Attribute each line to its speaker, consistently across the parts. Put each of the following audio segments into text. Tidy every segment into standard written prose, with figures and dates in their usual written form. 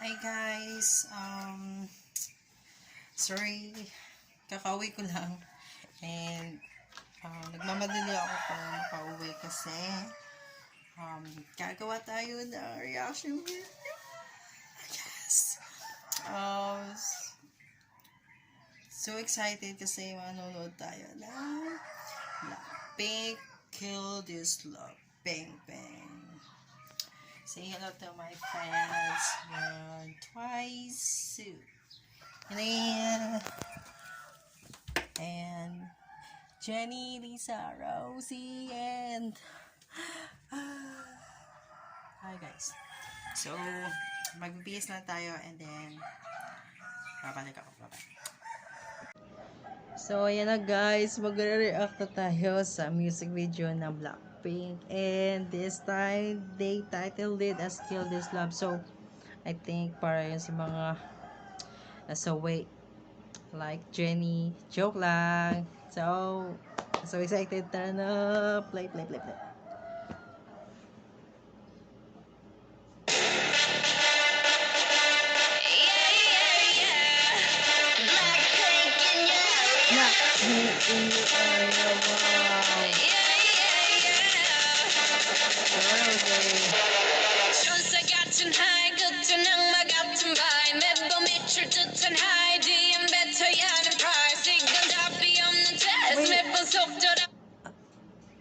Speaker 1: Hi guys, sorry, kakauwi ko lang and nagmamadali ako para makauwi kasi gagawa tayo ng reaction video. Yes! So excited kasi manonood tayo ng Blackpink Kill This Love. Bang Bang. Say hello to my fans. Twice. And Jenny, Lisa, Rosie, and hi guys. So, mag-BS na tayo and then babalik ako. Bye-bye. So, ayan na guys. Magre-react na tayo sa music video ng Blackpink. And this time, they titled it as Kill This Love. So, I think para yun sa mga nasa way like Jenny. Joke lang. So excited. Tara na. Play.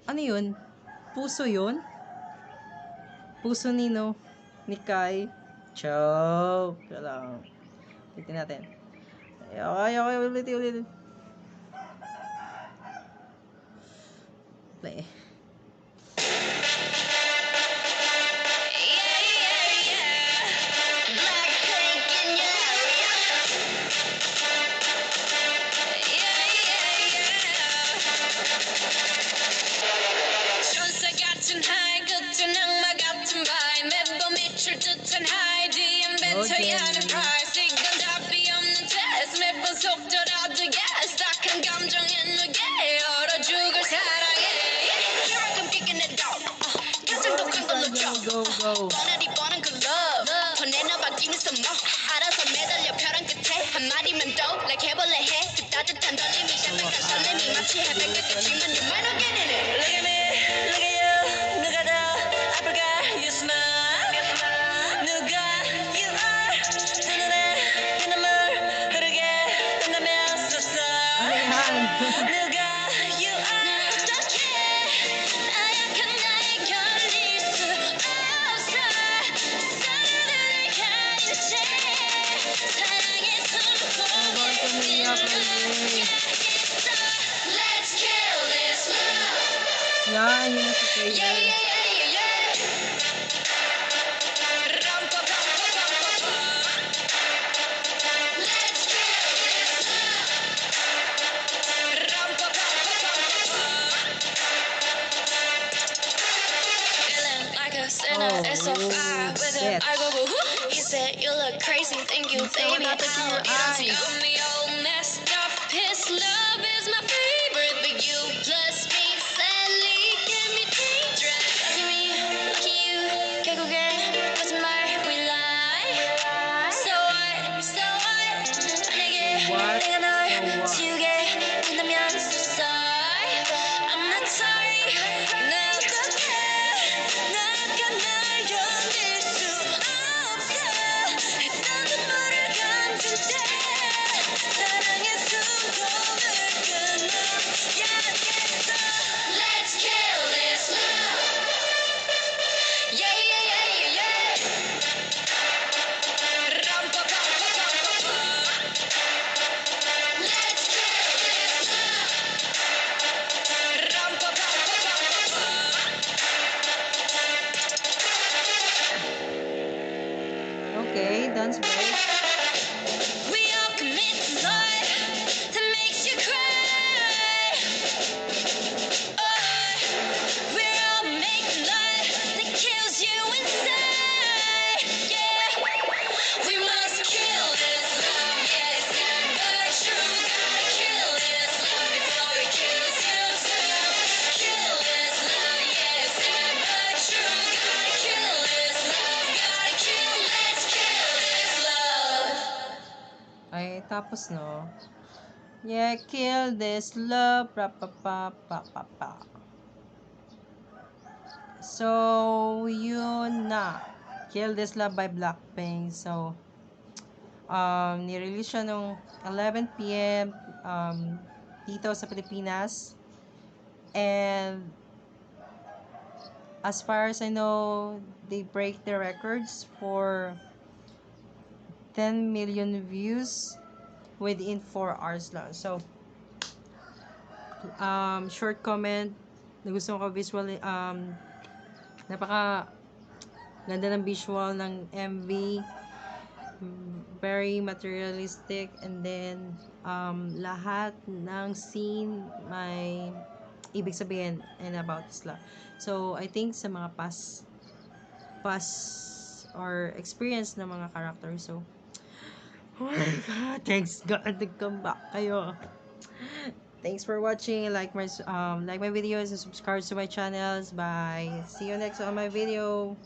Speaker 1: Ano yun? Puso yun? Puso nino? Ni Kai? Chow. Kailangan. Tignan natin. Okay. Ulit. Play. Go. Yan, yun sa trailer.
Speaker 2: He said, "You look crazy, think you baby. I don't see me all messed up. His love is my favorite, but you plus me sadly can be dangerous. Look at you, 결국엔 거짓말 we lie. So what? 만약에 내가 널 지우게 된다면 so sorry. I'm not sorry. 나 어떡해? 나가 날 견딜 수 없어. 했던 눈물을 감출 때 사랑의 숨통을 끊어야겠어. Let's kill this love. Yeah. Let's kill this
Speaker 1: Okay, dance break.
Speaker 2: We all commit to love that makes you cry. We're all making love that kills you inside. Yeah, we must kill this love. Yeah, it's never true. Gotta kill this love before it kills you too. Kill this love. Yeah, it's never true. Gotta kill this love. Let's kill this
Speaker 1: Tapos, no? Yeah, kill this love. Pa, pa, pa, pa, pa, pa. So, yun na. Kill This Love by Blackpink. So, nirelease siya nung 11 p.m. Dito sa Pilipinas. And, as far as I know, they break the records for 10 million views within 4 hours lang. So, short comment. Nagustuhan ko visual, napaka ganda ng visual ng MV, very materialistic, and then lahat ng scene may ibig sabihin and about Islam. So I think sa mga past or experience ng mga characters, so oh my god, thanks God nag-come back kayo. Thanks for watching. Like my videos and subscribe to my channels. Bye. See you next on my video.